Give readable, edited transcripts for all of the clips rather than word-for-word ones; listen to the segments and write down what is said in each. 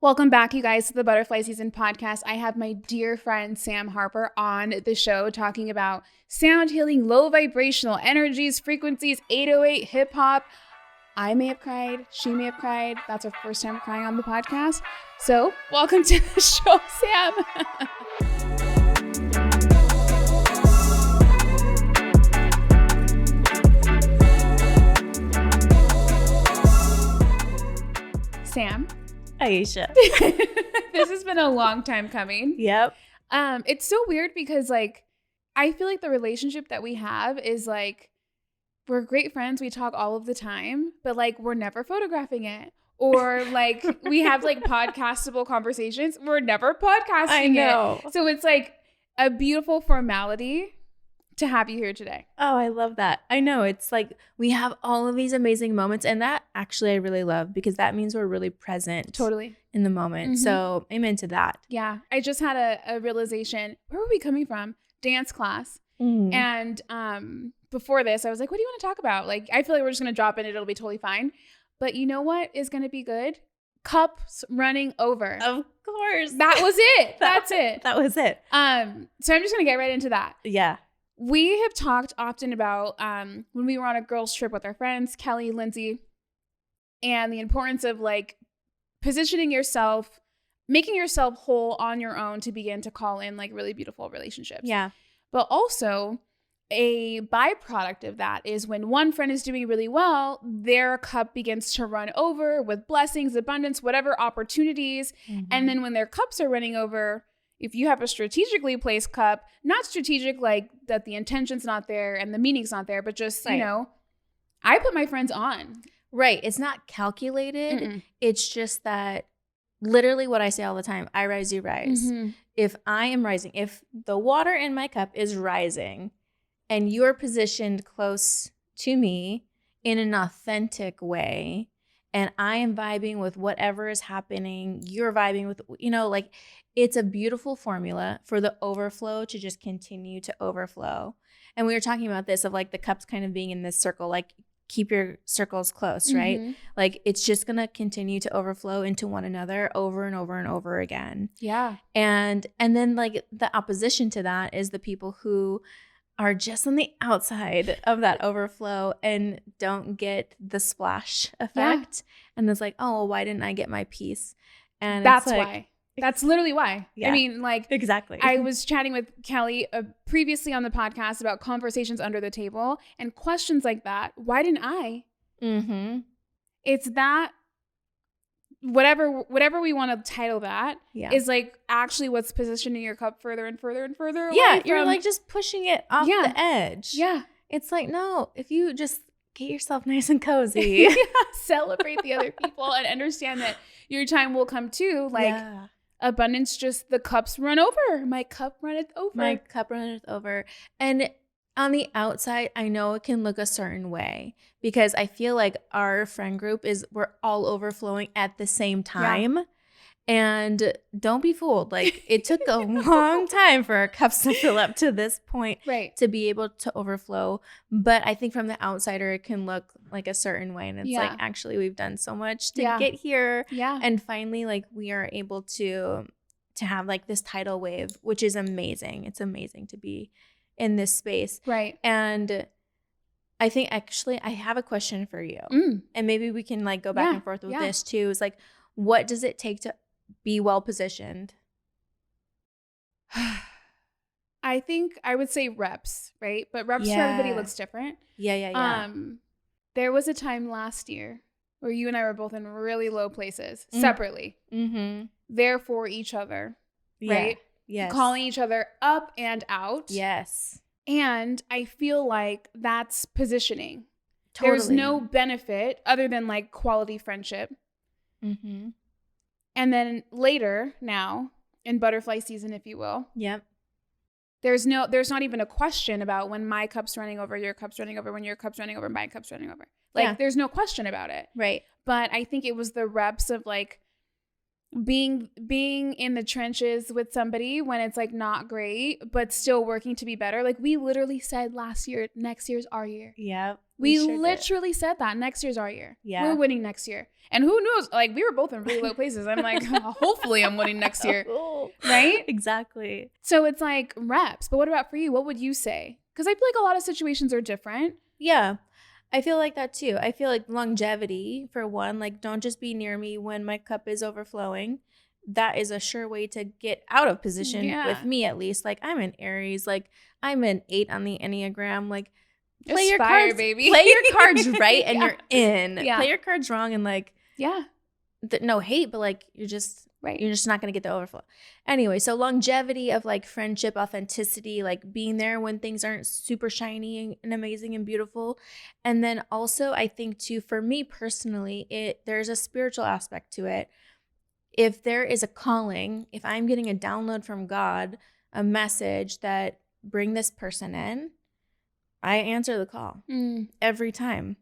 Welcome back, you guys, to the Butterfly Season podcast. I have my dear friend Sam Harper on the show talking about sound healing, low vibrational energies, frequencies, 808, hip hop. I may have cried. She may have cried. That's her first time crying on the podcast. So welcome to the show, Sam. Sam. Aisha. This has been a long time coming. Yep. It's so weird because like I feel like the relationship that we have is like we're great friends. We talk all of the time, but like we're never photographing it. Or like we have like podcastable conversations. We're never podcasting I know. it. So it's like a beautiful formality to have you here today. Oh, I love that. I know. It's like we have all of these amazing moments, and that actually I really love because that means we're really present Totally in the moment. Mm-hmm. So amen to that. Yeah. I just had a realization. Where were we coming from? Dance class. Mm. And before this, I was like, what do you want to talk about? Like, I feel like we're just going to drop in. It'll be totally fine. But you know what is going to be good? Cups running over. Of course. That was it. That's it. That was it. So I'm just going to get right into that. Yeah. We have talked often about when we were on a girls' trip with our friends, Kelly, Lindsay, and the importance of like positioning yourself, making yourself whole on your own to begin to call in like really beautiful relationships. Yeah. But also a byproduct of that is when one friend is doing really well, their cup begins to run over with blessings, abundance, whatever opportunities. Mm-hmm. And then when their cups are running over, if you have a strategically placed cup, not strategic like that the intention's not there and the meaning's not there, but just, right. You know, I put my friends on. Right. It's not calculated. Mm-mm. It's just that literally what I say all the time, I rise, you rise. Mm-hmm. If I am rising, if the water in my cup is rising and you're positioned close to me in an authentic way, and I am vibing with whatever is happening, you're vibing with, you know, like it's a beautiful formula for the overflow to just continue to overflow. And we were talking about this of like the cups kind of being in this circle, like keep your circles close, right? Mm-hmm. Like it's just going to continue to overflow into one another over and over and over again. Yeah. And then like the opposition to that is the people who are just on the outside of that overflow and don't get the splash effect. Yeah. And it's like, oh, well, why didn't I get my piece? And that's like, why. That's literally why. Yeah, I mean, like, exactly. I was chatting with Kelly previously on the podcast about conversations under the table and questions like that. Why didn't I? Mm-hmm. It's that whatever we want to title that is like actually what's positioning your cup further and further and further away. Yeah, you're like just pushing it off the edge. Yeah. It's like, no, if you just get yourself nice and cozy. Celebrate the other people and understand that your time will come too. Like abundance, just the cups run over. My cup runneth over. My cup runneth over. And on the outside, I know it can look a certain way because I feel like our friend group we're all overflowing at the same time. Yeah. And don't be fooled. Like it took a long time for our cups to fill up to this point, right, to be able to overflow. But I think from the outsider, it can look like a certain way. And it's like, actually, we've done so much to get here. Yeah. And finally, like we are able to have like this tidal wave, which is amazing. It's amazing to be in this space. Right. And I think actually I have a question for you. And maybe we can like go back and forth with this too. It's like, what does it take to be well positioned? I think I would say reps, right? But reps for everybody looks different. Yeah. There was a time last year where you and I were both in really low places separately. Mm-hmm. There for each other, right? Yes. Calling each other up and out. Yes. And I feel like that's positioning. Totally. There's no benefit other than like quality friendship. Mm-hmm. And then later now in butterfly season, if you will. Yep. There's not even a question about when my cup's running over, your cup's running over, when your cup's running over, my cup's running over. Like there's no question about it. Right. But I think it was the reps of like being in the trenches with somebody when it's like not great, but still working to be better. Like we literally said last year, next year's our year. Yep. We sure did. literally said that next year's our year. Yeah. We're winning next year. And who knows? Like, we were both in really low places. I'm like, hopefully I'm winning next year. Right? Exactly. So it's like reps. But what about for you? What would you say? Because I feel like a lot of situations are different. Yeah. I feel like that too. I feel like longevity, for one, like don't just be near me when my cup is overflowing. That is a sure way to get out of position with me, at least. Like I'm an Aries, like I'm an 8 on the Enneagram. Like play your cards, baby. Play your cards right, and you're in. Yeah. Play your cards wrong, and like no hate, but like you're just not gonna get the overflow. Anyway, so longevity of like friendship, authenticity, like being there when things aren't super shiny and amazing and beautiful. And then also I think too, for me personally, there's a spiritual aspect to it. If there is a calling, if I'm getting a download from God, a message that bring this person in, I answer the call every time.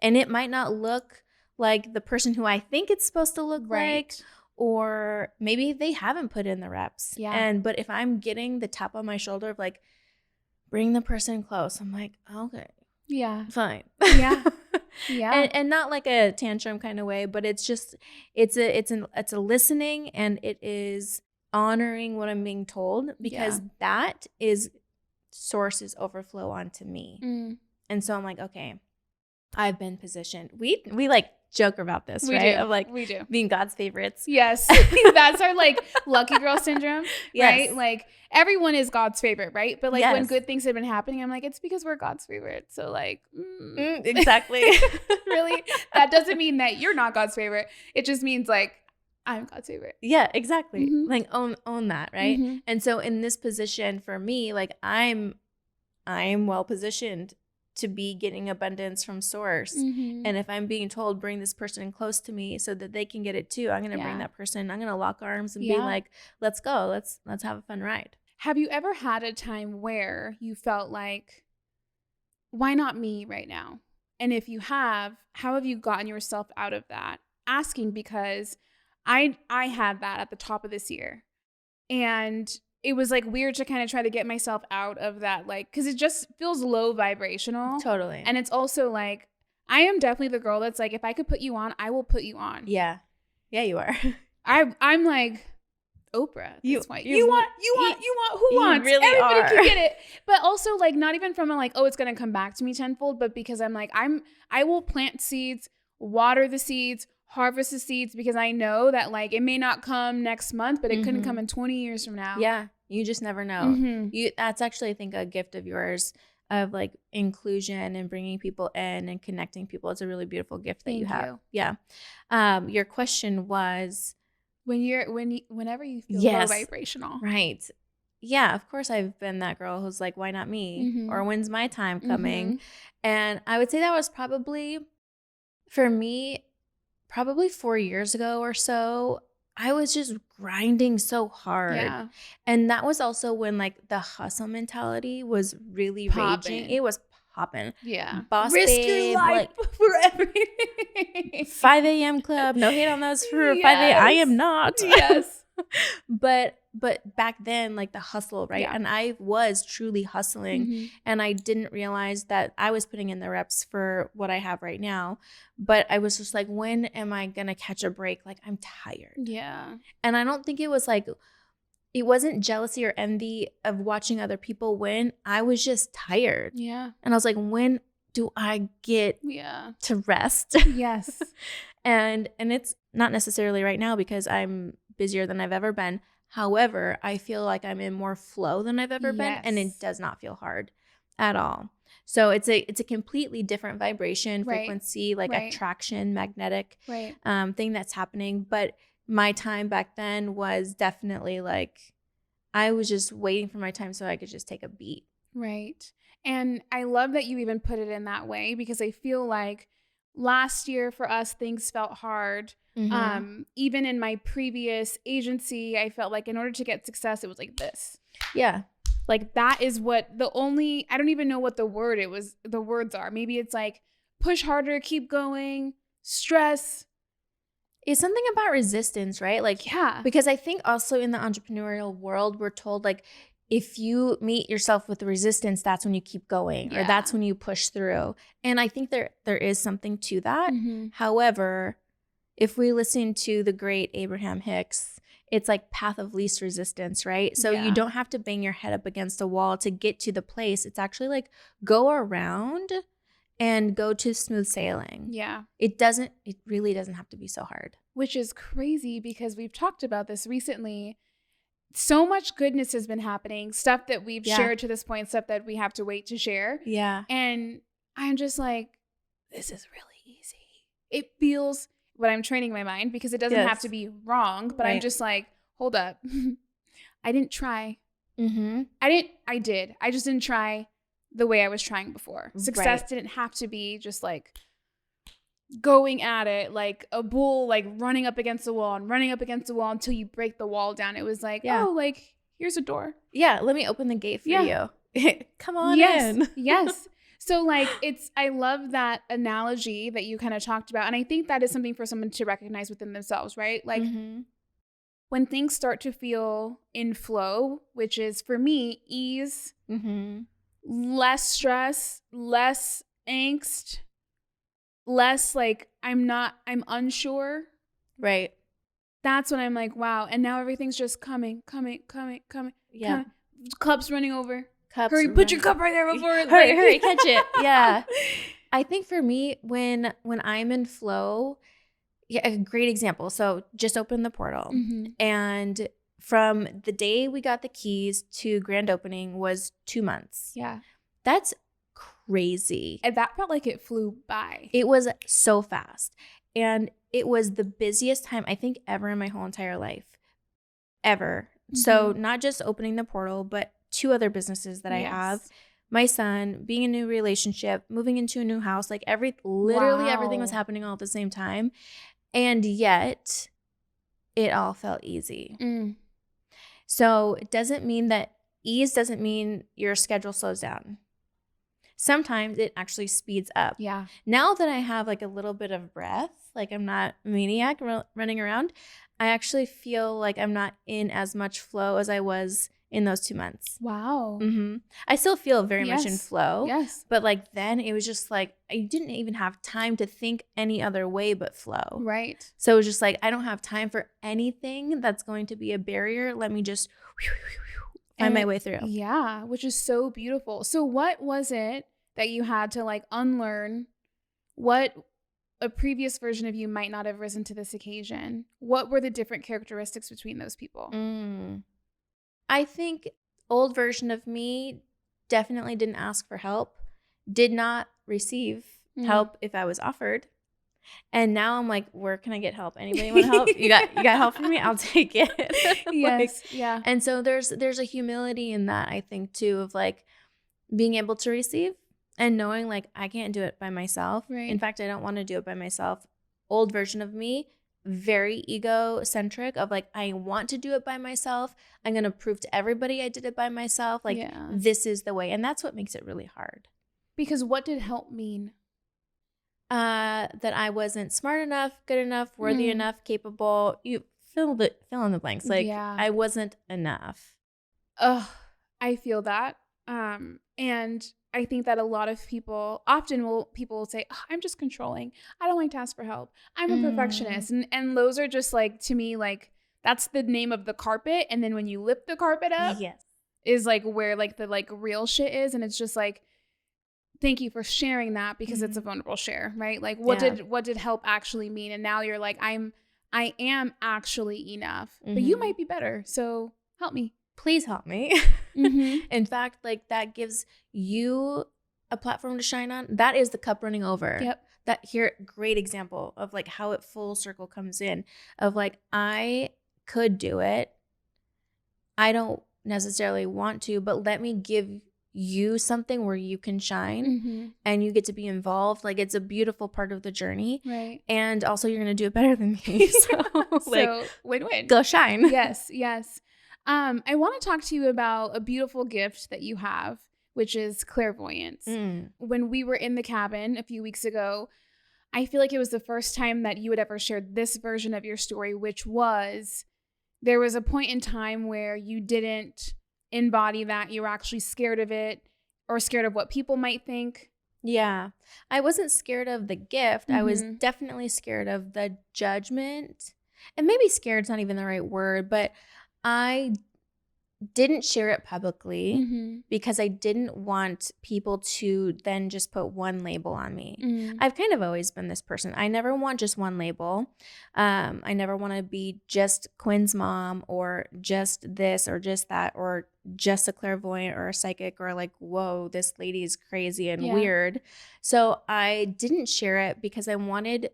And it might not look like the person who I think it's supposed to look like, or maybe they haven't put in the reps. Yeah. But if I'm getting the tap on my shoulder of like, bring the person close, I'm like, okay. Yeah. Fine. Yeah. Yeah. And not like a tantrum kind of way, but it's just it's a listening, and it is honoring what I'm being told, because that is sources overflow onto me. And so I'm like, okay, I've been positioned. We like joke about this, right? Of like we do being God's favorites. Yes. That's our like lucky girl syndrome. Right? Like everyone is God's favorite, right? But like when good things have been happening, I'm like, it's because we're God's favorite. So like exactly. Really, that doesn't mean that you're not God's favorite. It just means like I'm God's favorite. Yeah, exactly. Like own that, right? And so in this position for me, like I'm well positioned to be getting abundance from source. And if I'm being told, bring this person close to me so that they can get it too, I'm going to bring that person. I'm going to lock arms and be like, let's go. Let's have a fun ride. Have you ever had a time where you felt like, why not me right now? And if you have, how have you gotten yourself out of that? Asking because I had that at the top of this year. And it was like weird to kind of try to get myself out of that, like, because it just feels low vibrational. Totally. And it's also like, I am definitely the girl that's like, if I could put you on, I will put you on. Yeah. Yeah, you are. I'm like Oprah. You want, who you wants? Really Everybody are. can get it. But also like not even from a like, oh, it's going to come back to me tenfold, but because I'm like, I will plant seeds, water the seeds, harvest the seeds, because I know that like it may not come next month, but it couldn't come in 20 years from now. Yeah. You just never know. That's actually, I think, a gift of yours, of like inclusion and bringing people in and connecting people. It's a really beautiful gift that you have. Yeah. Your question was, whenever you feel low vibrational. Right. Yeah, of course I've been that girl who's like, why not me? Or when's my time coming? And I would say that was probably, for me, probably 4 years ago or so. I was just grinding so hard. Yeah. And that was also when like the hustle mentality was really raging. It was popping. Yeah. Boss risk babe, your life like, for everything. 5 a.m. club. No hate on those for 5 a.m. I am not. Yes. But back then, like the hustle, right? Yeah. And I was truly hustling, and I didn't realize that I was putting in the reps for what I have right now. But I was just like, when am I going to catch a break? Like, I'm tired. Yeah. And I don't think it was like, it wasn't jealousy or envy of watching other people win. I was just tired. Yeah. And I was like, when do I get to rest? Yes. And it's not necessarily right now because I'm busier than I've ever been. However, I feel like I'm in more flow than I've ever been, and it does not feel hard at all. So it's a completely different vibration, frequency, like attraction, magnetic thing that's happening. But my time back then was definitely like, I was just waiting for my time so I could just take a beat. Right. And I love that you even put it in that way, because I feel like last year for us, things felt hard. Even in my previous agency, I felt like in order to get success, it was like this. Yeah. Like that is what I don't even know what the words are. Maybe it's like push harder, keep going, stress. It's something about resistance, right? Like, yeah. Because I think also in the entrepreneurial world, we're told like, if you meet yourself with resistance, that's when you keep going, or that's when you push through. And I think there is something to that. Mm-hmm. However, if we listen to the great Abraham Hicks, it's like path of least resistance, right? So you don't have to bang your head up against a wall to get to the place. It's actually like go around and go to smooth sailing. Yeah. It really doesn't have to be so hard. Which is crazy because we've talked about this recently. So much goodness has been happening, stuff that we've shared to this point, stuff that we have to wait to share. Yeah. And I'm just like, this is really easy. It feels, but I'm training my mind because it doesn't have to be wrong, but I'm just like, hold up. I didn't try. Mm-hmm. I did. I just didn't try the way I was trying before. Success didn't have to be just like going at it like a bull, like running up against the wall and running up against the wall until you break the wall down. It was like, oh, like, here's a door. Yeah, let me open the gate for you. Come on in. Yes. So like I love that analogy that you kind of talked about. And I think that is something for someone to recognize within themselves, right? Like when things start to feel in flow, which is for me, ease, less stress, less angst, less like I'm unsure. Right. That's when I'm like, wow. And now everything's just coming. Yeah. Coming. Cup's running over. Hurry, put your cup right there before it. Hurry, catch it. Yeah. I think for me, when I'm in flow, a great example. So just open the portal. And from the day we got the keys to grand opening was 2 months. Yeah. That's crazy. And that felt like it flew by. It was so fast. And it was the busiest time I think ever in my whole entire life. Ever. So not just opening the portal, but 2 other businesses that I have. My son, being in a new relationship, moving into a new house, like literally everything was happening all at the same time. And yet it all felt easy. So it doesn't mean that ease doesn't mean your schedule slows down. Sometimes it actually speeds up. Yeah. Now that I have like a little bit of breath, like I'm not a maniac running around, I actually feel like I'm not in as much flow as I was in those 2 months. Wow. I still feel very much in flow. Yes. But like then it was just like I didn't even have time to think any other way but flow. Right. So it was just like I don't have time for anything that's going to be a barrier. Let me just find my way through. Yeah, which is so beautiful. So what was it that you had to like unlearn? What a previous version of you might not have risen to this occasion? What were the different characteristics between those people? I think old version of me definitely didn't ask for help, did not receive help if I was offered. And now I'm like, where can I get help? Anybody want help? You got help for me? I'll take it. Yes. Yeah. And so there's a humility in that, I think, too, of like being able to receive and knowing like I can't do it by myself. Right. In fact, I don't want to do it by myself. Old version of me, very egocentric of like, I want to do it by myself. I'm going to prove to everybody I did it by myself. Like this is the way. And that's what makes it really hard. Because what did help mean? That I wasn't smart enough, good enough, worthy enough, capable. You fill in the blanks. Like I wasn't enough. I feel that. And I think that a lot of people will say, oh, I'm just controlling. I don't like to ask for help. I'm a perfectionist. And those are just like, to me, like that's the name of the carpet. And then when you lift the carpet up is like where like the like real shit is. And it's just like, thank you for sharing that because it's a vulnerable share, right? Like what did help actually mean? And now you're like, I am actually enough, but you might be better. So help me. Please help me. In fact, like that gives you a platform to shine on. That is the cup running over. Yep. That here, great example of like how it full circle comes in of like, I could do it. I don't necessarily want to, but let me give you something where you can shine and you get to be involved. Like it's a beautiful part of the journey. Right. And also you're going to do it better than me. So like win-win. Go shine. Yes. Yes. I want to talk to you about a beautiful gift that you have, which is clairvoyance. When we were in the cabin a few weeks ago, I feel like it was the first time that you had ever shared this version of your story, which was there was a point in time where you didn't embody that. You were actually scared of it or scared of what people might think. Yeah. I wasn't scared of the gift. I was definitely scared of the judgment. And maybe scared's not even the right word, but I didn't share it publicly because I didn't want people to then just put one label on me. I've kind of always been this person. I never want just one label. I never want to be just Quinn's mom or just this or just that or just a clairvoyant or a psychic or like, whoa, this lady is crazy and weird. So I didn't share it because I wanted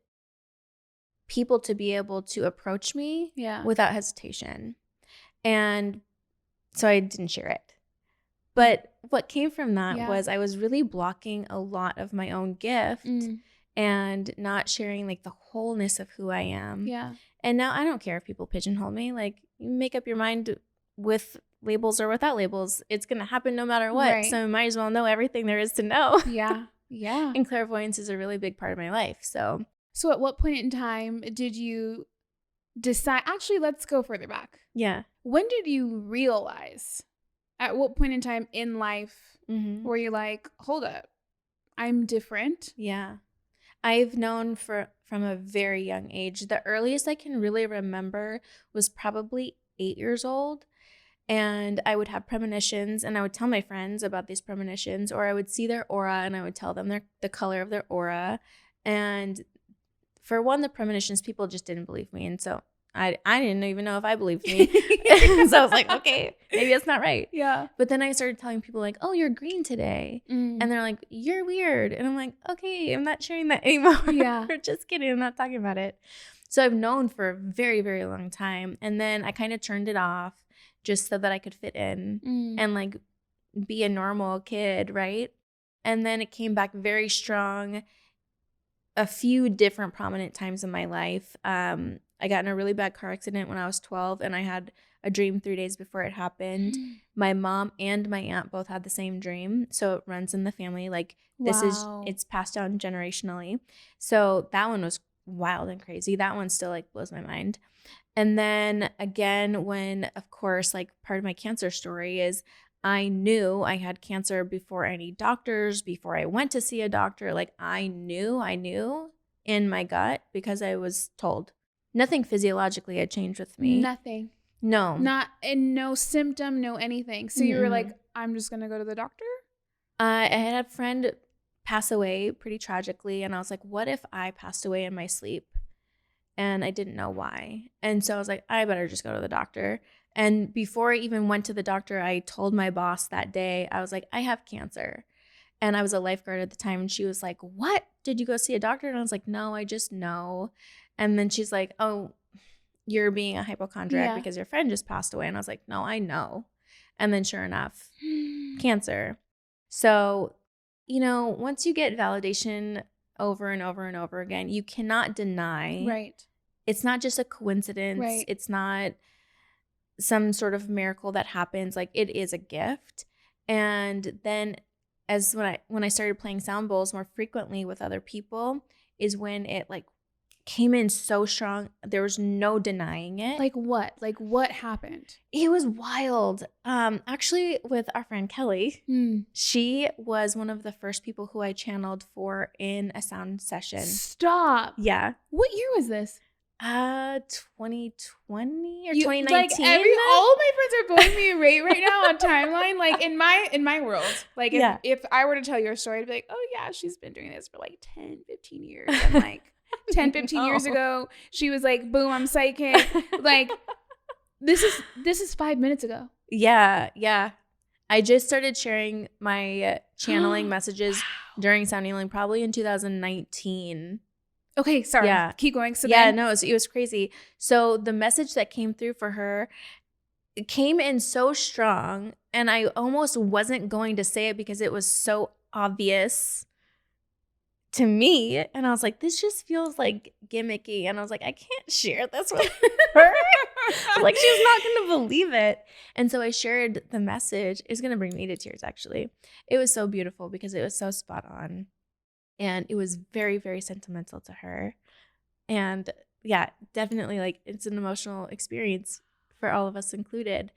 people to be able to approach me without hesitation. And so I didn't share it. But what came from that was I was really blocking a lot of my own gift and not sharing like the wholeness of who I am. Yeah. And now I don't care if people pigeonhole me. Like, you make up your mind with labels or without labels. It's going to happen no matter what. Right. So I might as well know everything there is to know. Yeah. Yeah. And clairvoyance is a really big part of my life. So at what point in time did you decide, actually, let's go further back. Yeah. When did you realize, at what point in time in life were you like, hold up, I'm different? Yeah. I've known from a very young age. The earliest I can really remember was probably 8 years old. And I would have premonitions and I would tell my friends about these premonitions, or I would see their aura and I would tell them the color of their aura. And for one, the premonitions, people just didn't believe me. And so I didn't even know if I believed me. So I was like, okay, maybe it's not right. Yeah. But then I started telling people like, oh, you're green today. And they're like, you're weird. And I'm like, okay, I'm not sharing that anymore. Yeah. Just kidding. I'm not talking about it. So I've known for a very, very long time. And then I kind of turned it off just so that I could fit in and like be a normal kid, right? And then it came back very strong a few different prominent times in my life. I got in a really bad car accident when I was 12 and I had a dream 3 days before it happened. My mom and my aunt both had the same dream. So it runs in the family. Like it's passed down generationally. So that one was wild and crazy. That one still like blows my mind. And then again, when of course, like part of my cancer story is I knew I had cancer before any doctors, before I went to see a doctor. Like I knew in my gut because I was told. Nothing physiologically had changed with me. Nothing. No. No symptom, no anything. So you were like, I'm just going to go to the doctor? I had a friend pass away pretty tragically. And I was like, what if I passed away in my sleep? And I didn't know why. And so I was like, I better just go to the doctor. And before I even went to the doctor, I told my boss that day, I was like, I have cancer. And I was a lifeguard at the time. And she was like, what? Did you go see a doctor? And I was like, no, I just know. And then she's like, oh, you're being a hypochondriac because your friend just passed away. And I was like, no, I know. And then sure enough, cancer. So, once you get validation over and over and over again, you cannot deny. Right. It's not just a coincidence. Right. It's not some sort of miracle that happens. Like it is a gift. And then when I started playing sound bowls more frequently with other people is when it like came in so strong. There was no denying it. Like what? Like what happened? It was wild. Actually with our friend Kelly, she was one of the first people who I channeled for in a sound session. Stop. Yeah. What year was this? 2020 or 2019. Like all of my friends are blowing me away right now on timeline. Like in my world, like if I were to tell your story, I'd be like, oh yeah, she's been doing this for like 10, 15 years. And like 10, 15 years ago, she was like, boom, I'm psychic. Like this is 5 minutes ago. Yeah. I just started sharing my channeling messages during sound healing probably in 2019. Okay, sorry. Yeah. Keep going. So it was crazy. So the message that came through for her came in so strong, and I almost wasn't going to say it because it was so obvious to me. And I was like, this just feels like gimmicky. And I was like, I can't share this with her. Like, she's not going to believe it. And so I shared the message. It's going to bring me to tears, actually. It was so beautiful because it was so spot on. And it was very, very sentimental to her. And yeah, definitely like it's an emotional experience for all of us included.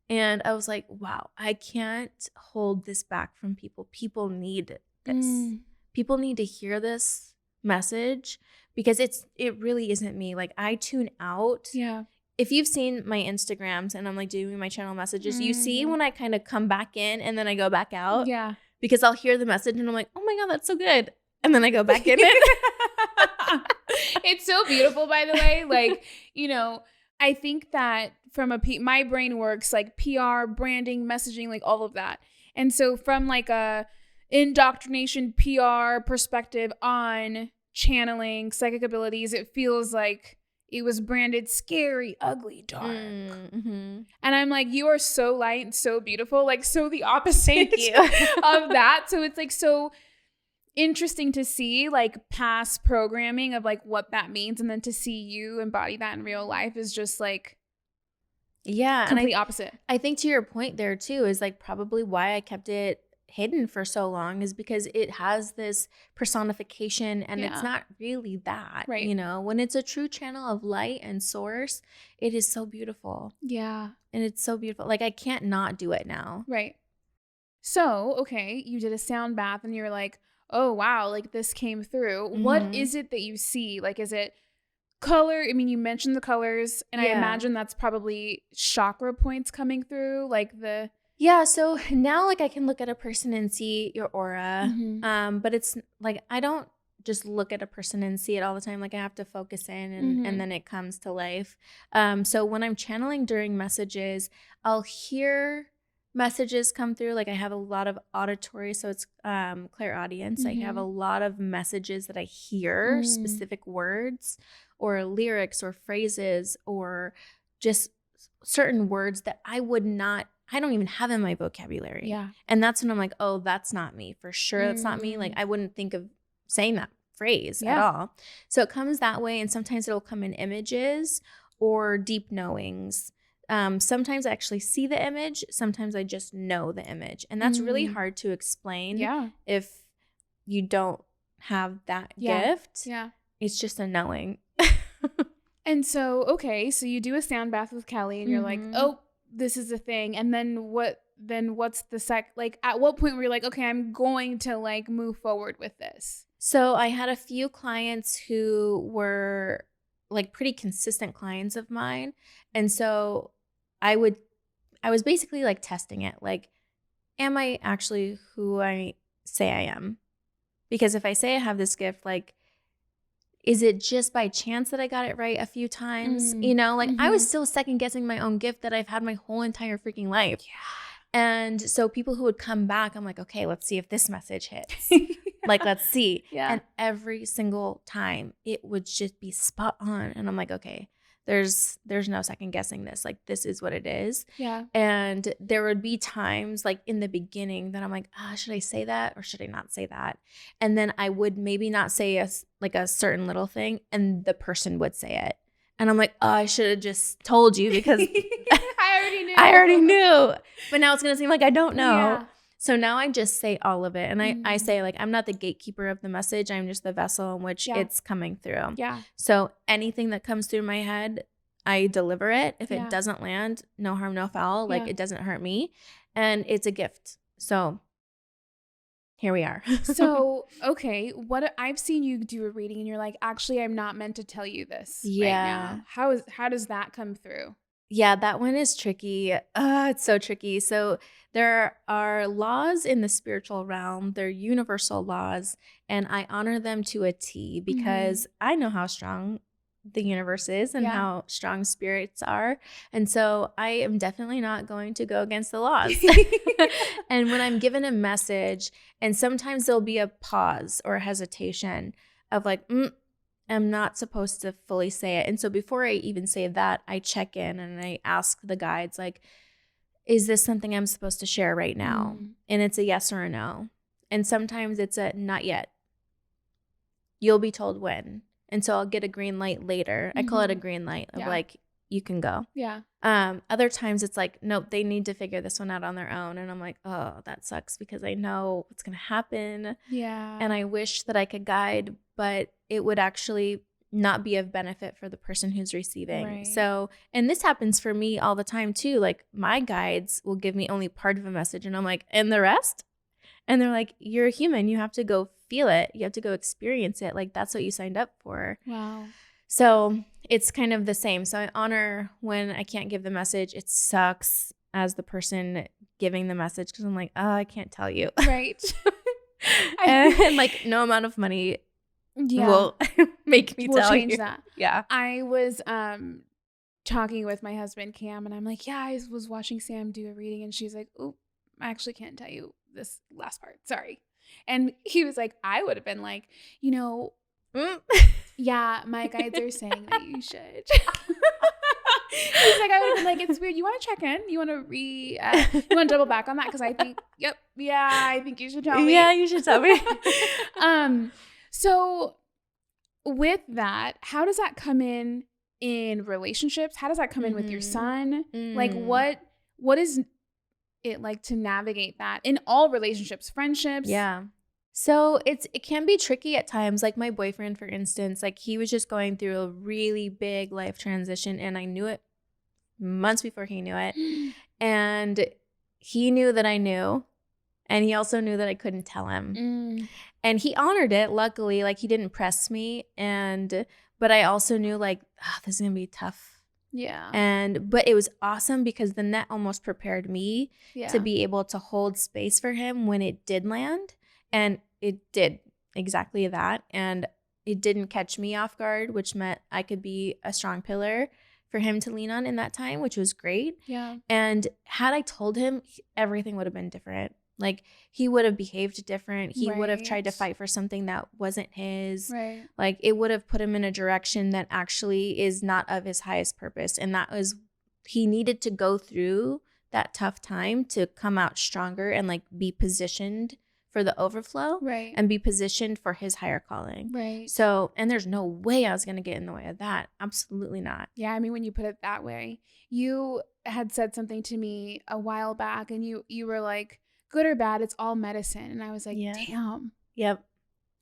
And I was like, wow, I can't hold this back from people. People need this. People need to hear this message because it really isn't me. Like, I tune out. Yeah. If you've seen my Instagrams and I'm like doing my channel messages, you see when I kind of come back in and then I go back out. Yeah. Because I'll hear the message and I'm like, oh my God, that's so good. And then I go back in it. It's so beautiful, by the way. Like, I think that from my brain works like PR, branding, messaging, like all of that. And so from like a indoctrination PR perspective on channeling psychic abilities, it feels like it was branded scary, ugly, dark. And I'm like, you are so light and so beautiful, like so the opposite of that. So it's like so interesting to see like past programming of like what that means, and then to see you embody that in real life is just like complete opposite. I think to your point there too is like probably why I kept it hidden for so long is because it has this personification and it's not really that, right? When it's a true channel of light and source, it is so beautiful. Yeah. And it's so beautiful. Like I can't not do it now. Right. So, okay, you did a sound bath and you're like, oh, wow, like this came through. What is it that you see? Like, is it color? I mean, you mentioned the colors, and I imagine that's probably chakra points coming through, like the... Yeah, so now like I can look at a person and see your aura, but it's like I don't just look at a person and see it all the time. Like I have to focus in and then it comes to life. So when I'm channeling during messages, I'll hear messages come through. Like I have a lot of auditory, so it's clairaudience. I have a lot of messages that I hear, specific words or lyrics or phrases or just certain words that I don't even have in my vocabulary. Yeah. And that's when I'm like, oh, that's not me. For sure, that's not me. Like I wouldn't think of saying that phrase at all. So it comes that way. And sometimes it'll come in images or deep knowings. Sometimes I actually see the image. Sometimes I just know the image. And that's really hard to explain if you don't have that gift. Yeah. It's just a knowing. And so, okay, so you do a sound bath with Kelly and you're like, oh, this is a thing. And then what's the like at what point were you like, okay, I'm going to like move forward with this? So I had a few clients who were like pretty consistent clients of mine. And so I was basically like testing it. Like, am I actually who I say I am? Because if I say I have this gift, like, is it just by chance that I got it right a few times? Like I was still second guessing my own gift that I've had my whole entire freaking life. Yeah. And so people who would come back, I'm like, okay, let's see if this message hits. Like, let's see. Yeah. And every single time it would just be spot on. And I'm like, okay, there's no second guessing this. Like, this is what it is. Yeah. And there would be times like in the beginning that I'm like, should I say that or should I not say that? And then I would maybe not say a certain little thing and the person would say it. And I'm like, I should have just told you because I already knew. But now it's going to seem like I don't know. Yeah. So now I just say all of it. And I say like, I'm not the gatekeeper of the message. I'm just the vessel in which it's coming through. Yeah. So anything that comes through my head, I deliver it. If it doesn't land, no harm, no foul. Like it doesn't hurt me. And it's a gift. So here we are. So, okay. What I've seen you do a reading and you're like, actually, I'm not meant to tell you this right now. How does that come through? Yeah, that one is tricky. It's so tricky. So there are laws in the spiritual realm. They're universal laws, and I honor them to a T because I know how strong the universe is and how strong spirits are. And so I am definitely not going to go against the laws. And when I'm given a message, and sometimes there'll be a pause or a hesitation of like, I'm not supposed to fully say it. And so before I even say that, I check in and I ask the guides, like, is this something I'm supposed to share right now? And it's a yes or a no. And sometimes it's a not yet. You'll be told when. And so I'll get a green light later. I call it a green light of like, you can go. Yeah. Other times it's like, nope, they need to figure this one out on their own. And I'm like, oh, that sucks because I know what's going to happen. Yeah. And I wish that I could guide, but it would actually not be of benefit for the person who's receiving. Right. So, and this happens for me all the time too. Like my guides will give me only part of a message and I'm like, and the rest? And they're like, you're a human. You have to go feel it. You have to go experience it. Like that's what you signed up for. Wow. So it's kind of the same. So I honor when I can't give the message. It sucks as the person giving the message because I'm like, oh, I can't tell you. Right. And like no amount of money will make me tell change you. that. Yeah. I was talking with my husband Cam and I'm like, yeah, I was watching Sam do a reading and she's like, oh, I actually can't tell you this last part. Sorry. And he was like, I would have been like, yeah, my guides are saying that you should. He's like, I would have been like, it's weird. You want to check in? You want to you want to double back on that? Because I think, I think you should tell me. Yeah, you should tell me. So with that, how does that come in relationships? How does that come in with your son? Like what is it like to navigate that in all relationships, friendships? Yeah. So it can be tricky at times. Like my boyfriend, for instance, like he was just going through a really big life transition and I knew it months before he knew it. And he knew that I knew. And he also knew that I couldn't tell him. And he honored it, luckily. Like he didn't press me. But I also knew like, this is going to be tough. Yeah. But it was awesome because the net almost prepared me to be able to hold space for him when it did land. And it did exactly that. And it didn't catch me off guard, which meant I could be a strong pillar for him to lean on in that time, which was great. Yeah. And had I told him, everything would have been different. Like he would have behaved different. He would have tried to fight for something that wasn't his. Right. Like it would have put him in a direction that actually is not of his highest purpose. And that was, he needed to go through that tough time to come out stronger and like be positioned for the overflow. Right. And be positioned for his higher calling. Right. So, and there's no way I was going to get in the way of that. Absolutely not. Yeah. I mean, when you put it that way, you had said something to me a while back and you were like, good or bad, it's all medicine. And I was like, damn. Yep.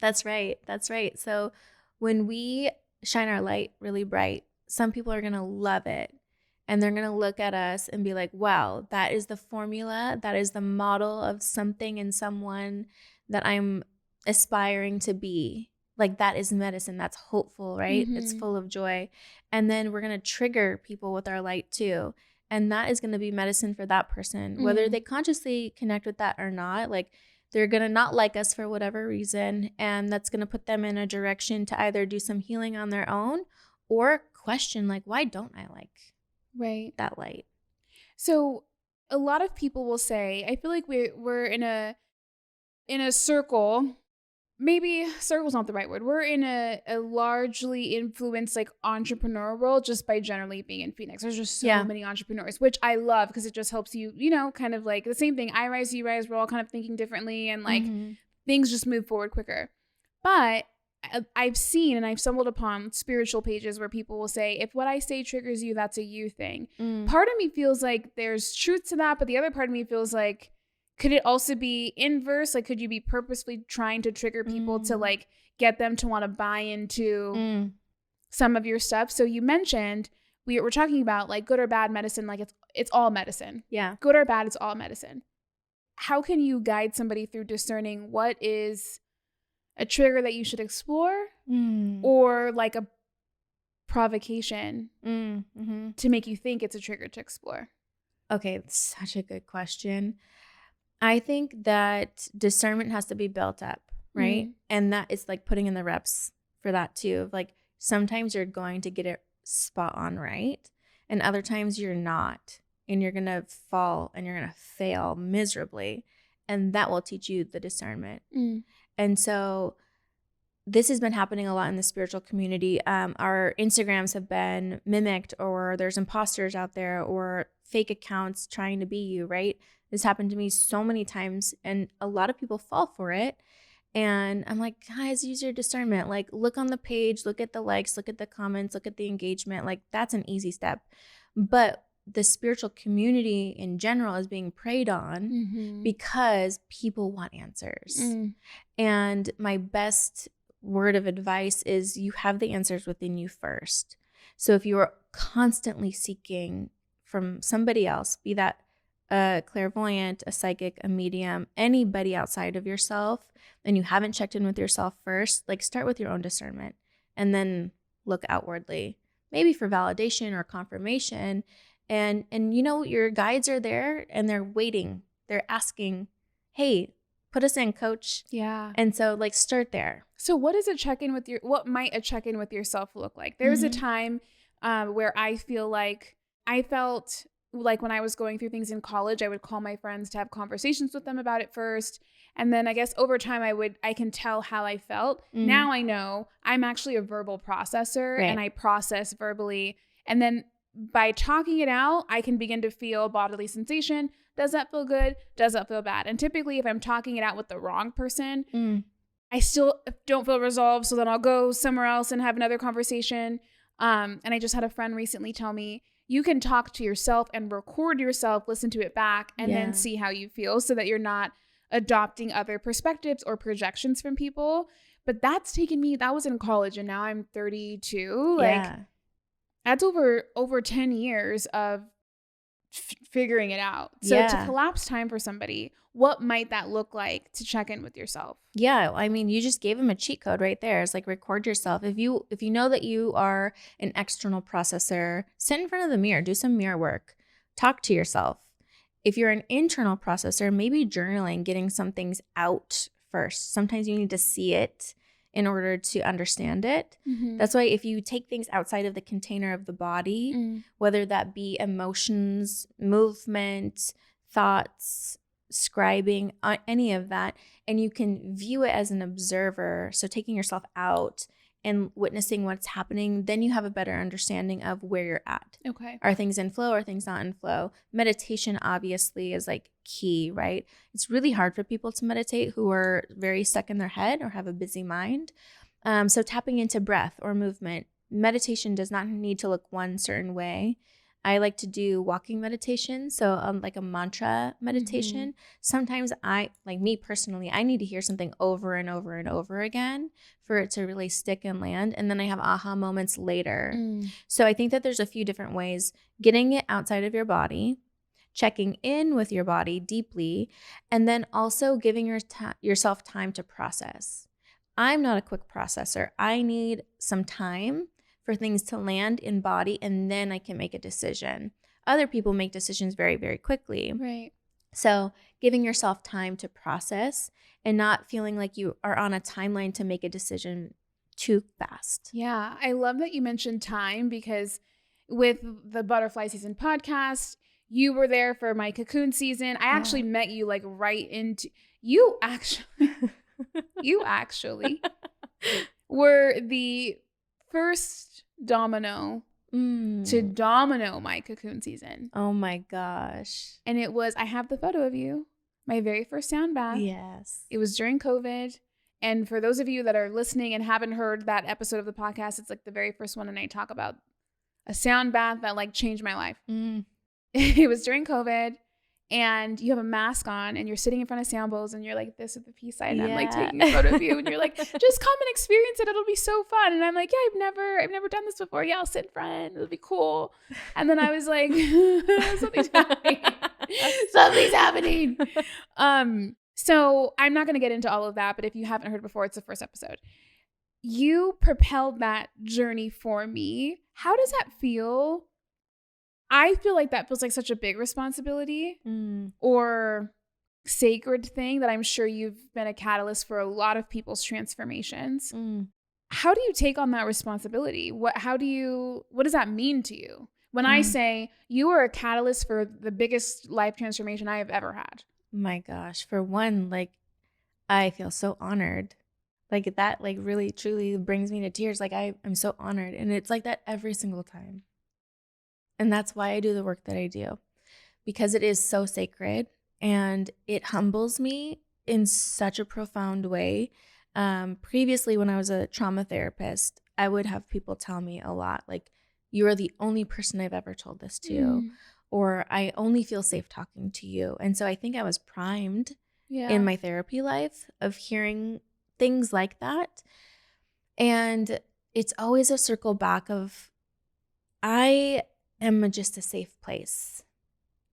That's right. That's right. So when we shine our light really bright, some people are going to love it. And they're going to look at us and be like, wow, that is the formula. That is the model of something and someone that I'm aspiring to be. Like that is medicine. That's hopeful, right? It's full of joy. And then we're going to trigger people with our light too. And that is going to be medicine for that person, whether they consciously connect with that or not. Like they're going to not like us for whatever reason. And that's going to put them in a direction to either do some healing on their own or question, like, why don't I like that light? So a lot of people will say, I feel like we're in a circle. Maybe circle's not the right word. We're in a largely influenced like entrepreneur world just by generally being in Phoenix. There's just so many entrepreneurs, which I love because it just helps you, kind of like the same thing. I rise, you rise. We're all kind of thinking differently and like things just move forward quicker. But I've seen and I've stumbled upon spiritual pages where people will say, if what I say triggers you, that's a you thing. Part of me feels like there's truth to that, but the other part of me feels like, could it also be inverse? Like, could you be purposefully trying to trigger people to like get them to want to buy into some of your stuff? So you mentioned we're talking about like good or bad medicine, like it's all medicine. Yeah. Good or bad, it's all medicine. How can you guide somebody through discerning what is a trigger that you should explore or like a provocation to make you think it's a trigger to explore? Okay, that's such a good question. I think that discernment has to be built up, right? And that is like putting in the reps for that too. Like sometimes you're going to get it spot on right, and other times you're not, and you're going to fall and you're going to fail miserably, and that will teach you the discernment. And so this has been happening a lot in the spiritual community. Our Instagrams have been mimicked, or there's imposters out there or fake accounts trying to be you, right? This happened to me so many times, and a lot of people fall for it. And I'm like, guys, use your discernment. Like, look on the page, look at the likes, look at the comments, look at the engagement. Like, that's an easy step. But the spiritual community in general is being preyed on because people want answers. And my best word of advice is you have the answers within you first. So if you are constantly seeking from somebody else, be that a clairvoyant, a psychic, a medium, anybody outside of yourself, and you haven't checked in with yourself first, like start with your own discernment and then look outwardly, maybe for validation or confirmation. And you know, your guides are there and they're waiting. They're asking, hey, put us in, coach. Yeah. And so like start there. So what might a check-in with yourself look like? There was a time where I felt like when I was going through things in college, I would call my friends to have conversations with them about it first. And then I guess over time I can tell how I felt. Now I know I'm actually a verbal processor, and I process verbally. And then by talking it out, I can begin to feel bodily sensation. Does that feel good? Does that feel bad? And typically if I'm talking it out with the wrong person, I still don't feel resolved. So then I'll go somewhere else and have another conversation. And I just had a friend recently tell me, you can talk to yourself and record yourself, listen to it back, and then see how you feel so that you're not adopting other perspectives or projections from people. But that was in college, and now I'm 32. That's over 10 years of figuring it out. So to collapse time for somebody, what might that look like to check in with yourself? Yeah, I mean, you just gave them a cheat code right there. It's like record yourself. If you know that you are an external processor, sit in front of the mirror, do some mirror work, talk to yourself. If you're an internal processor, maybe journaling, getting some things out first. Sometimes you need to see it in order to understand it. That's why if you take things outside of the container of the body, whether that be emotions, movement, thoughts, scribing, any of that, and you can view it as an observer, so taking yourself out and witnessing what's happening, then you have a better understanding of where you're at. Okay. Are things in flow? Are things not in flow? Meditation obviously is like key, right? It's really hard for people to meditate who are very stuck in their head or have a busy mind. So tapping into breath or movement. Meditation does not need to look one certain way. I like to do walking meditation, so like a mantra meditation. Sometimes me personally, I need to hear something over and over and over again for it to really stick and land, and then I have aha moments later. So I think that there's a few different ways. Getting it outside of your body, checking in with your body deeply, and then also giving yourself time to process. I'm not a quick processor. I need some time for things to land in body, and then I can make a decision. Other people make decisions very, very quickly. Right. So giving yourself time to process and not feeling like you are on a timeline to make a decision too fast. Yeah. I love that you mentioned time, because with the Butterfly Season podcast, you were there for my cocoon season. I actually met you like right into you actually were the first domino to domino my cocoon season. Oh my gosh. And I have the photo of you, my very first sound bath. Yes. It was during COVID. And for those of you that are listening and haven't heard that episode of the podcast, it's like the very first one. And I talk about a sound bath that like changed my life. It was during COVID. And you have a mask on and you're sitting in front of sound bowls and you're like this with the peace sign. And I'm like taking a photo of you and you're like, just come and experience it. It'll be so fun. And I'm like, yeah, I've never done this before. Yeah, I'll sit in front. It'll be cool. And then I was like, something's happening. Something's happening. So I'm not going to get into all of that, but if you haven't heard before, it's the first episode. You propelled that journey for me. How does that feel? I feel like that feels like such a big responsibility or sacred thing that I'm sure you've been a catalyst for a lot of people's transformations. How do you take on that responsibility? What does that mean to you? When I say you are a catalyst for the biggest life transformation I have ever had. My gosh. For one, like I feel so honored. Like that like really truly brings me to tears. Like I'm so honored. And it's like that every single time. And that's why I do the work that I do, because it is so sacred and it humbles me in such a profound way. Previously, when I was a trauma therapist, I would have people tell me a lot, like, you are the only person I've ever told this to, or I only feel safe talking to you. And so I think I was primed in my therapy life of hearing things like that. And it's always a circle back of, I am just a safe place.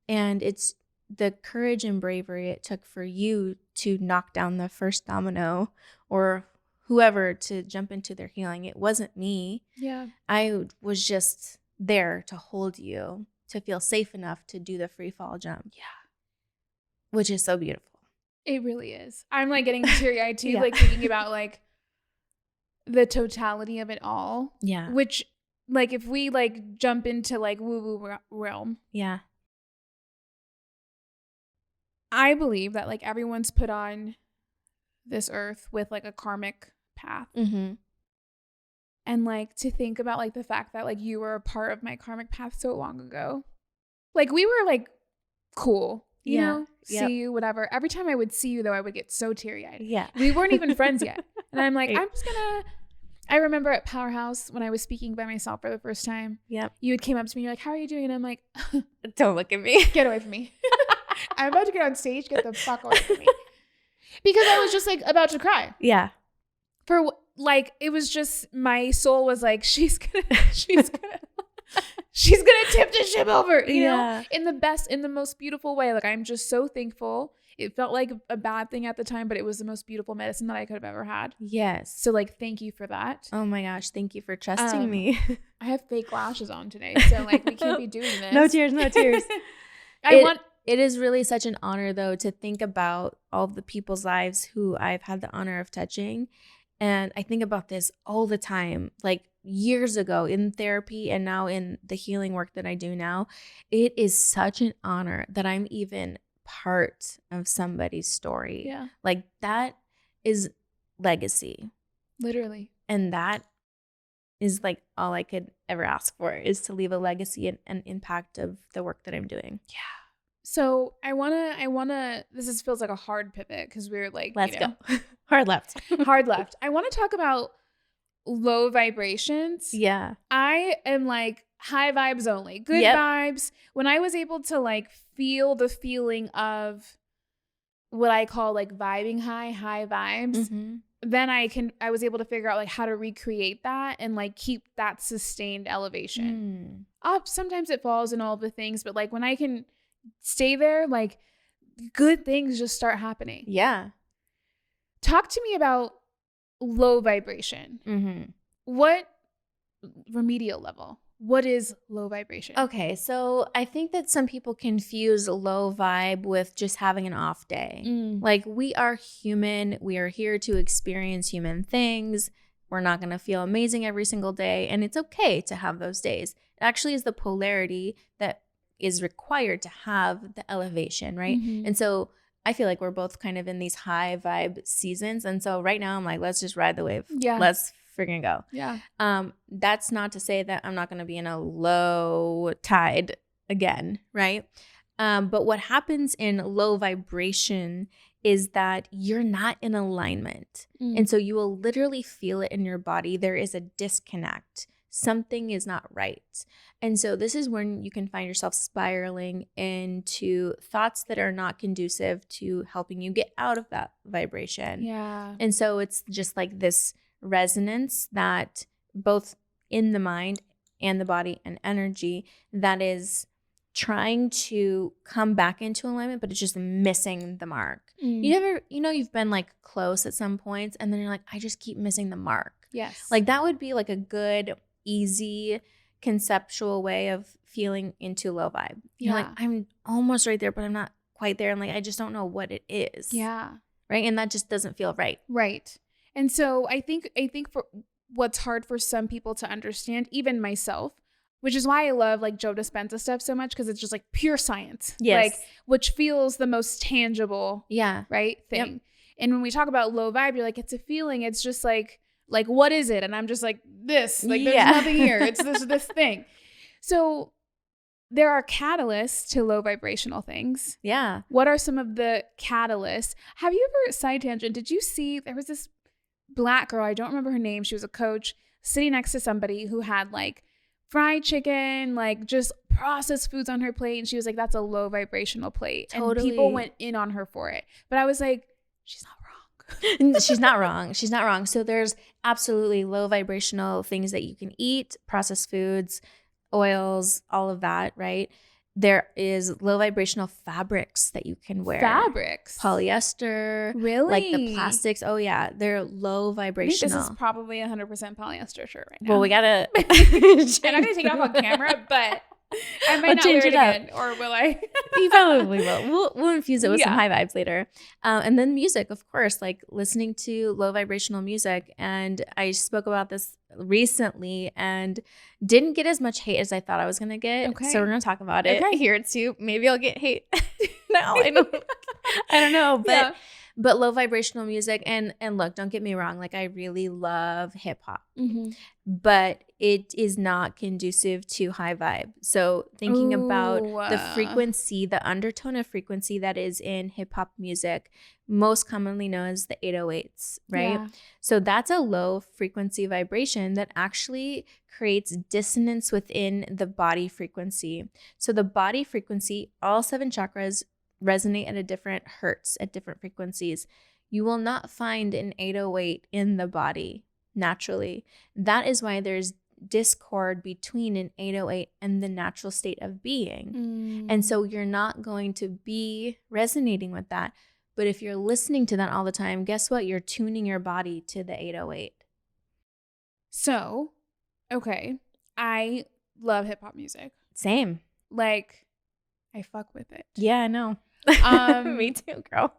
And it's the courage and bravery it took for you to knock down the first domino, or whoever to jump into their healing. It wasn't me. Yeah. I was just there to hold you, to feel safe enough to do the free fall jump. Yeah. Which is so beautiful. It really is. I'm like getting teary-eyed too, Yeah. like thinking about like the totality of it all. Yeah. Which, like, if we like jump into like woo-woo realm, Yeah. I believe that like everyone's put on this earth with like a karmic path. Mm-hmm. And like to think about like the fact that like you were a part of my karmic path so long ago. Like we were like cool, you know, see you, whatever. Every time I would see you though, I would get so teary-eyed. Yeah. We weren't even friends yet. And I'm like, Right. I remember at Powerhouse when I was speaking by myself for the first time. Yep. You had came up to me, you're like, how are you doing? And I'm like, Don't look at me. get away from me. I'm about to get on stage, get the fuck away from me. Because I was just like about to cry. Yeah. For like, it was just, my soul was like, she's gonna tip the ship over, you know, in the most beautiful way. Like, I'm just so thankful. It felt like a bad thing at the time, but it was the most beautiful medicine that I could have ever had. Yes. So like, thank you for that. Oh my gosh. Thank you for trusting me. I have fake lashes on today, so like, we can't be doing this. No tears, no tears. It is really such an honor though to think about all the people's lives who I've had the honor of touching. And I think about this all the time, like years ago in therapy and now in the healing work that I do now. It is such an honor that I'm even part of somebody's story. Yeah. Like that is legacy. Literally. And that is like all I could ever ask for, is to leave a legacy and an impact of the work that I'm doing. Yeah. So I wanna, this feels like a hard pivot because we're like, Let's go. Hard left. Hard left. I want to talk about low vibrations. Yeah. I am like high vibes only, good vibes. When I was able to like feel the feeling of what I call like vibing high vibes, then I was able to figure out like how to recreate that and like keep that sustained elevation. Up, sometimes it falls and all the things, but like when I can stay there, like good things just start happening. Yeah. Talk to me about low vibration. What remedial level? What is low vibration? Okay, so I think that some people confuse low vibe with just having an off day. Like, we are human. We are here to experience human things. We're not going to feel amazing every single day. And it's okay to have those days. It actually is the polarity that is required to have the elevation, right? And so I feel like we're both kind of in these high vibe seasons. And so right now I'm like, let's just ride the wave. Yeah. Let's freaking go. Yeah. That's not to say that I'm not going to be in a low tide again, right? But what happens in low vibration is that you're not in alignment. And so you will literally feel it in your body. There is a disconnect. Something is not right. And so this is when you can find yourself spiraling into thoughts that are not conducive to helping you get out of that vibration. Yeah. And so it's just like this resonance that both in the mind and the body and energy that is trying to come back into alignment, but it's just missing the mark. You've been like close at some points and then you're like, I just keep missing the mark. Yes. Like that would be like a good, easy, conceptual way of feeling into low vibe. You're like, I'm almost right there, but I'm not quite there. And like, I just don't know what it is. Yeah. Right. And that just doesn't feel right. Right. And so I think for what's hard for some people to understand, even myself, which is why I love like Joe Dispenza stuff so much, because it's just like pure science. Yes. Like, which feels the most tangible. Yeah. Right. Thing. Yep. And when we talk about low vibe, you're like, it's a feeling. It's just like, what is it? And I'm just like, this, like, there's nothing here. It's this thing. So there are catalysts to low vibrational things. Yeah. What are some of the catalysts? Have you ever, side tangent, did you see, there was this Black girl, I don't remember her name. She was a coach sitting next to somebody who had like fried chicken, like just processed foods on her plate. And she was like, that's a low vibrational plate. Totally. And people went in on her for it. But I was like, she's not wrong. She's not wrong. She's not wrong. So there's absolutely low vibrational things that you can eat, processed foods, oils, all of that, right? There is low vibrational fabrics that you can wear. Fabrics? Polyester. Really? Like the plastics. Oh, yeah. They're low vibrational. I think this is probably 100% polyester shirt right now. Well, we got to... I'm not going to take it off on camera, but I might not wear it again. Or will I? You probably will. We'll infuse it with some high vibes later. And then music, of course, like listening to low vibrational music. And I spoke about this recently and didn't get as much hate as I thought I was going to get. Okay. So we're going to talk about it here too. Maybe I'll get hate. No, I don't know. But low vibrational music and look, don't get me wrong. Like I really love hip hop, but it is not conducive to high vibe. So thinking about the frequency, the undertone of frequency that is in hip hop music, most commonly known as the 808s, right? Yeah. So that's a low frequency vibration that actually creates dissonance within the body frequency. So the body frequency, all 7 chakras resonate at a different hertz, at different frequencies. You will not find an 808 in the body naturally. That is why there's discord between an 808 and the natural state of being. And so you're not going to be resonating with that. But if you're listening to that all the time, guess what? You're tuning your body to the 808. So, okay, I love hip hop music. Same. Like, I fuck with it. Yeah, I know. Me too, girl.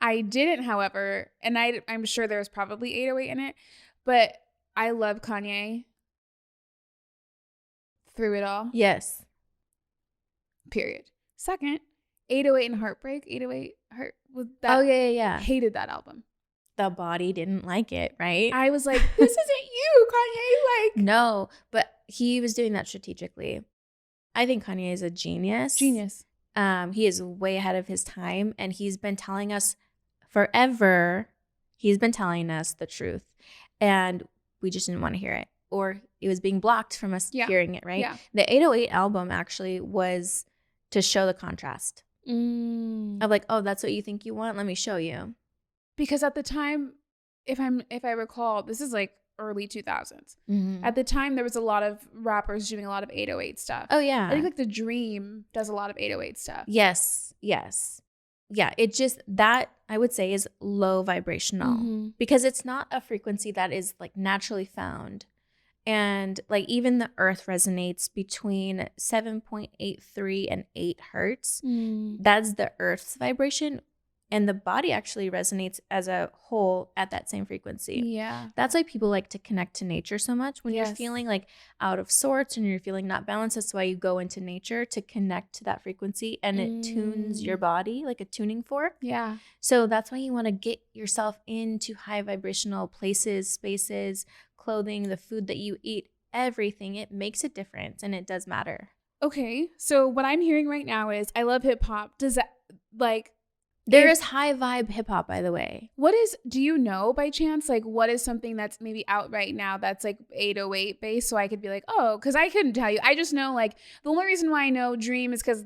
I didn't, however, and I'm sure there's probably 808 in it, but I love Kanye through it all. Yes. Period. Second, 808 and Heartbreak. 808 Heart was that. Oh yeah. Hated that album. The body didn't like it, right? I was like, this isn't you, Kanye. Like, no, but he was doing that strategically. I think Kanye is a genius. He is way ahead of his time, and he's been telling us forever. He's been telling us the truth, and we just didn't want to hear it, or it was being blocked from us hearing it, right? Yeah. The 808 album actually was to show the contrast of like, oh, that's what you think you want? Let me show you. Because at the time, if I recall, this is like early 2000s. At the time, there was a lot of rappers doing a lot of 808 stuff. Oh, yeah. I think like The Dream does a lot of 808 stuff. Yes. Yeah, it just, that I would say is low vibrational because it's not a frequency that is like naturally found. And like even the earth resonates between 7.83 and 8 hertz. That's the earth's vibration. And the body actually resonates as a whole at that same frequency. Yeah. That's why people like to connect to nature so much. When you're feeling like out of sorts and you're feeling not balanced, that's why you go into nature to connect to that frequency, and it tunes your body like a tuning fork. Yeah. So that's why you want to get yourself into high vibrational places, spaces, clothing, the food that you eat, everything. It makes a difference, and it does matter. Okay. So what I'm hearing right now is I love hip hop. Does that like... There is high vibe hip hop, by the way. Do you know by chance, like what is something that's maybe out right now that's like 808 based? So I could be like, oh, because I couldn't tell you. I just know like the only reason why I know Dream is because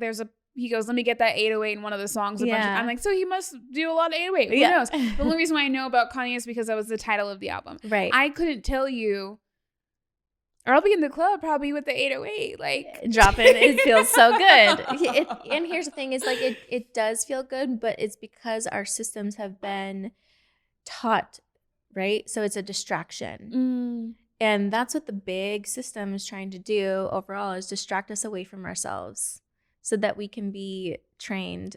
he goes, let me get that 808 in one of the songs. I'm like, so he must do a lot of 808. Who knows? The only reason why I know about Kanye is because that was the title of the album. Right. I couldn't tell you. Or I'll be in the club probably with the 808, like dropping. It feels so good. And here's the thing: is like it does feel good, but it's because our systems have been taught, right? So it's a distraction, and that's what the big system is trying to do overall: is distract us away from ourselves, so that we can be trained.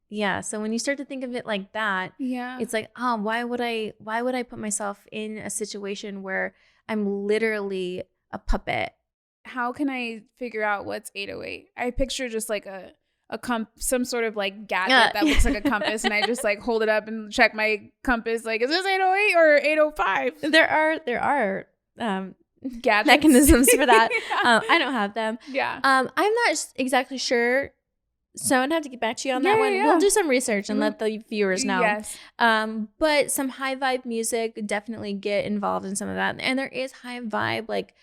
Yeah. So when you start to think of it like that, it's like, oh, why would I put myself in a situation where I'm literally a puppet? How can I figure out what's 808? I picture just like some sort of like gadget that looks like a compass, and I just like hold it up and check my compass. Like, is this 808 or 805? There are gadgets, mechanisms for that. I don't have them. Yeah. I'm not exactly sure. So I'm gonna have to get back to you on that one. Yeah. We'll do some research and let the viewers know. Yes. But some high vibe music, definitely get involved in some of that. And there is high vibe, like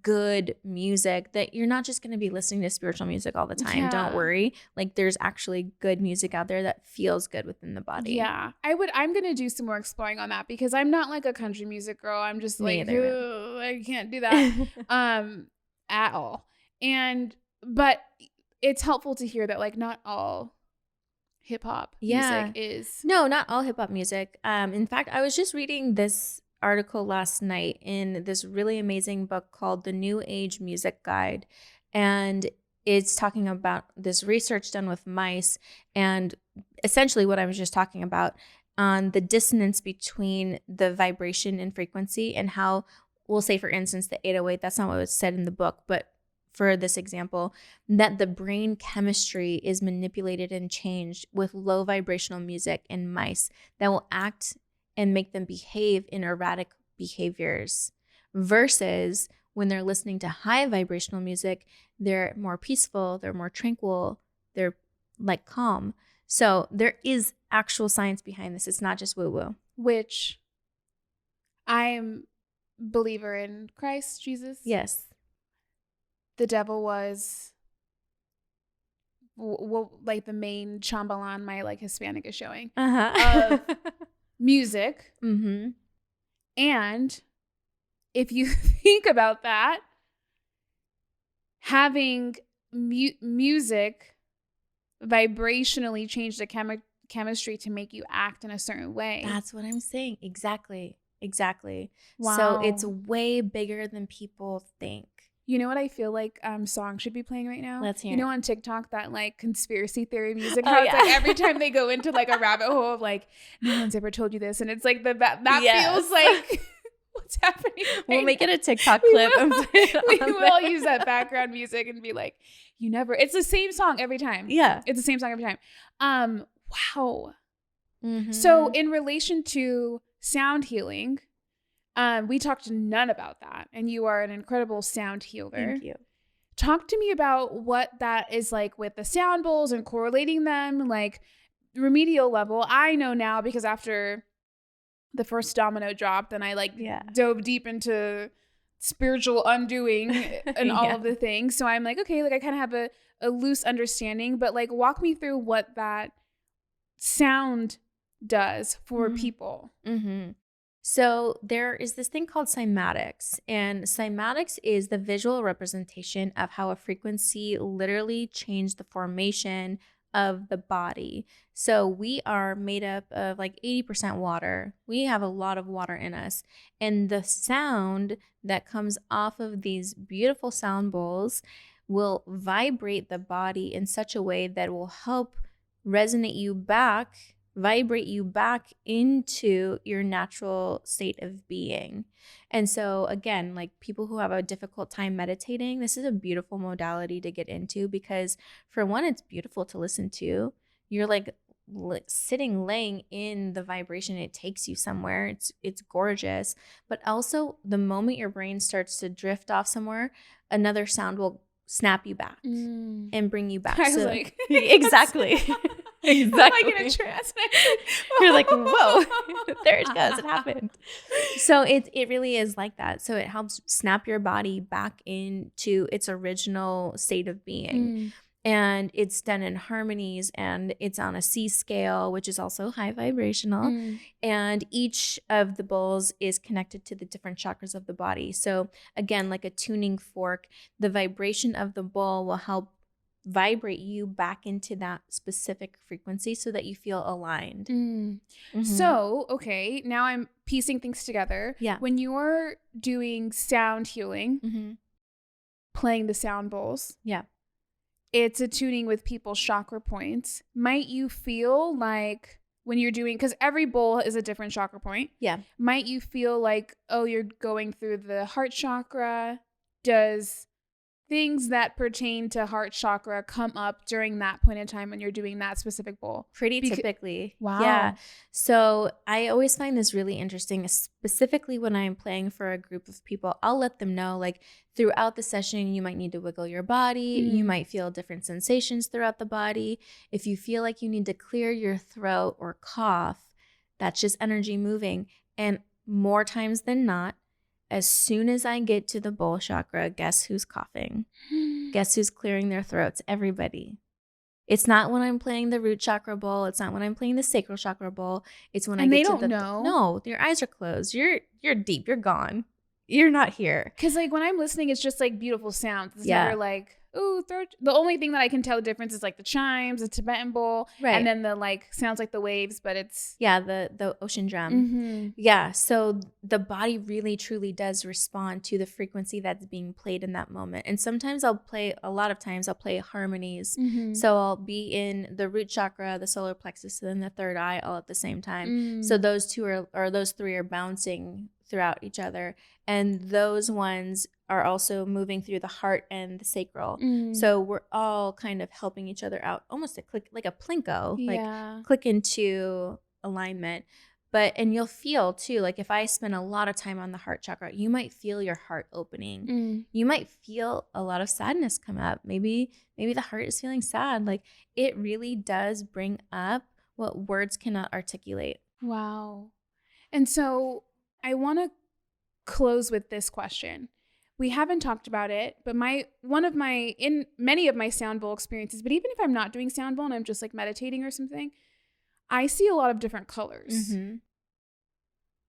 good music, that you're not just going to be listening to spiritual music all the time. Yeah. Don't worry. Like there's actually good music out there that feels good within the body. Yeah. I'm going to do some more exploring on that because I'm not like a country music girl. I'm just Me like, either. I can't do that at all. But it's helpful to hear that like not all hip hop music is. No, not all hip hop music. In fact, I was just reading this article last night in this really amazing book called The New Age Music Guide, and it's talking about this research done with mice and essentially what I was just talking about on the dissonance between the vibration and frequency, and how, we'll say for instance the 808, that's not what was said in the book, but for this example, that the brain chemistry is manipulated and changed with low vibrational music in mice that will act and make them behave in erratic behaviors, versus when they're listening to high vibrational music, they're more peaceful, they're more tranquil, they're like calm. So there is actual science behind this. It's not just woo-woo. Which I'm believer in Christ Jesus. Yes. The devil was like the main Chambalan my like Hispanic is showing of music. Mm-hmm. And if you think about that, having music vibrationally change the chemistry to make you act in a certain way. That's what I'm saying. Exactly. Wow. So it's way bigger than people think. You know what I feel like song should be playing right now? Let's hear You know it. on TikTok that like conspiracy theory music, Oh, how it's yeah. like every time they go into like a rabbit hole of like, no one's ever told you this. And it's like that Yes. feels like what's happening. We'll right make it now. a TikTok We clip. will. And put it We on will there. use that background music and be like, you never, it's the same song every time. Yeah. It's the same song every time. Wow. Mm-hmm. So in relation to sound healing, we talked none about that. And you are an incredible sound healer. Thank you. Talk to me about what that is like with the sound bowls and correlating them, like remedial level. I know now because after the first domino dropped, then I dove deep into spiritual undoing and all of the things. So I'm like, okay, like I kind of have a loose understanding, but like walk me through what that sound does for people. Mm-hmm. So there is this thing called cymatics, and cymatics is the visual representation of how a frequency literally changed the formation of the body. So we are made up of like 80% water. We have a lot of water in us, and the sound that comes off of these beautiful sound bowls will vibrate the body in such a way that will help resonate you back, vibrate you back into your natural state of being. And so again, like people who have a difficult time meditating, this is a beautiful modality to get into because for one, it's beautiful to listen to. You're like laying in the vibration. It takes you somewhere. It's gorgeous. But also the moment your brain starts to drift off somewhere, another sound will snap you back and bring you back. I was like, exactly. Exactly. I'm like in a trance. You're like, whoa, there it goes. It happened. So it really is like that. So it helps snap your body back into its original state of being. And it's done in harmonies, and it's on a C scale, which is also high vibrational. And each of the bowls is connected to the different chakras of the body. So again, like a tuning fork, the vibration of the bowl will help vibrate you back into that specific frequency so that you feel aligned. So, okay, now I'm piecing things together. Yeah. When you're doing sound healing, playing the sound bowls. Yeah. It's attuning with people's chakra points. Might you feel like when you're doing, because every bowl is a different chakra point. Yeah. Might you feel like, oh, you're going through the heart chakra? Does things that pertain to heart chakra come up during that point in time when you're doing that specific bowl? Pretty typically. Wow. Yeah. So I always find this really interesting, specifically when I'm playing for a group of people. I'll let them know, like, throughout the session, you might need to wiggle your body. You might feel different sensations throughout the body. If you feel like you need to clear your throat or cough, that's just energy moving. And more times than not, as soon as I get to the bowl chakra, guess who's coughing? Guess who's clearing their throats? Everybody. It's not when I'm playing the root chakra bowl. It's not when I'm playing the sacral chakra bowl. It's when I get to the... know. No, your eyes are closed. You're deep. You're gone. You're not here. Because like when I'm listening, it's just like beautiful sounds. It's Yeah. never like, ooh, the only thing that I can tell the difference is like the chimes, the Tibetan bowl, Right. and then the like sounds like the waves, but it's... Yeah, the ocean drum. Mhm. Yeah, so the body really truly does respond to the frequency that's being played in that moment. And sometimes a lot of times I'll play harmonies. Mhm. So I'll be in the root chakra, the solar plexus, and then the third eye all at the same time. So those those three are bouncing throughout each other. And those ones are also moving through the heart and the sacral. So we're all kind of helping each other out, almost like a plinko, like click into alignment. And you'll feel too, like if I spend a lot of time on the heart chakra, you might feel your heart opening. You might feel a lot of sadness come up. Maybe the heart is feeling sad. Like it really does bring up what words cannot articulate. Wow. And so I want to close with this question. We haven't talked about it, but in many of my sound bowl experiences, but even if I'm not doing sound bowl and I'm just like meditating or something, I see a lot of different colors. And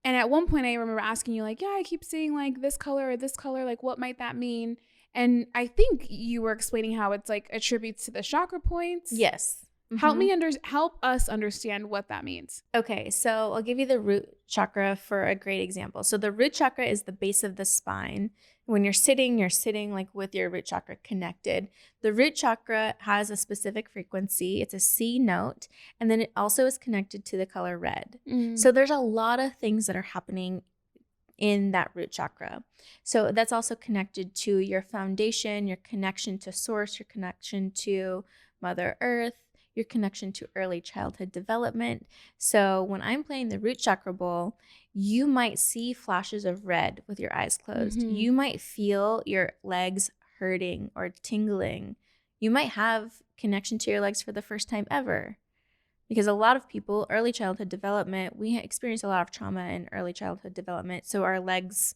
at one point I remember asking you like, yeah, I keep seeing like this color or this color, like what might that mean? And I think you were explaining how it's like attributes to the chakra points. Yes. Help us understand what that means. Okay, so I'll give you the root chakra for a great example. So the root chakra is the base of the spine. When you're sitting like with your root chakra connected. The root chakra has a specific frequency. It's a C note, and then it also is connected to the color red. So there's a lot of things that are happening in that root chakra. So that's also connected to your foundation, your connection to source, your connection to Mother Earth, your connection to early childhood development. So when I'm playing the root chakra bowl, you might see flashes of red with your eyes closed. You might feel your legs hurting or tingling. You might have connection to your legs for the first time ever. Because a lot of people, early childhood development, we experience a lot of trauma in early childhood development. So our legs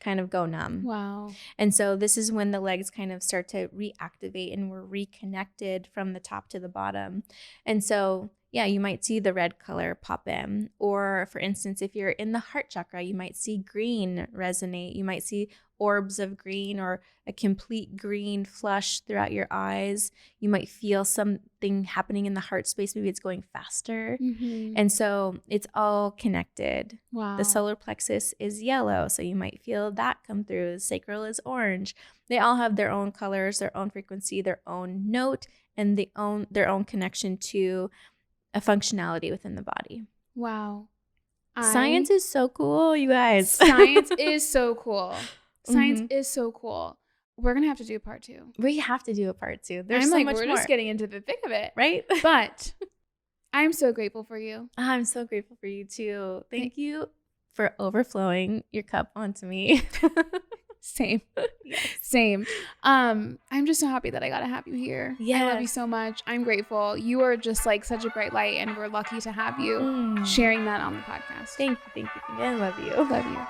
kind of go numb. Wow. And so this is when the legs kind of start to reactivate and we're reconnected from the top to the bottom. And so, yeah, you might see the red color pop in. Or for instance, if you're in the heart chakra, you might see green resonate. You might see orbs of green or a complete green flush throughout your eyes. You might feel something happening in the heart space. Maybe it's going faster. And so it's all connected. Wow. The solar plexus is yellow, so you might feel that come through. The sacral is orange. They all have their own colors, their own frequency, their own note, and their own connection to a functionality within the body. Wow. Science is so cool, you guys. Science is so cool. Science is so cool. We're going to have to do a part 2. We have to do a part 2. There's so much we're more. Just getting into the thick of it. Right? But I'm so grateful for you. I'm so grateful for you too. Thank you for overflowing your cup onto me. Same. Same. I'm just so happy that I got to have you here. Yes. I love you so much. I'm grateful. You are just like such a bright light, and we're lucky to have you sharing that on the podcast. Thank you. I love you. Love you.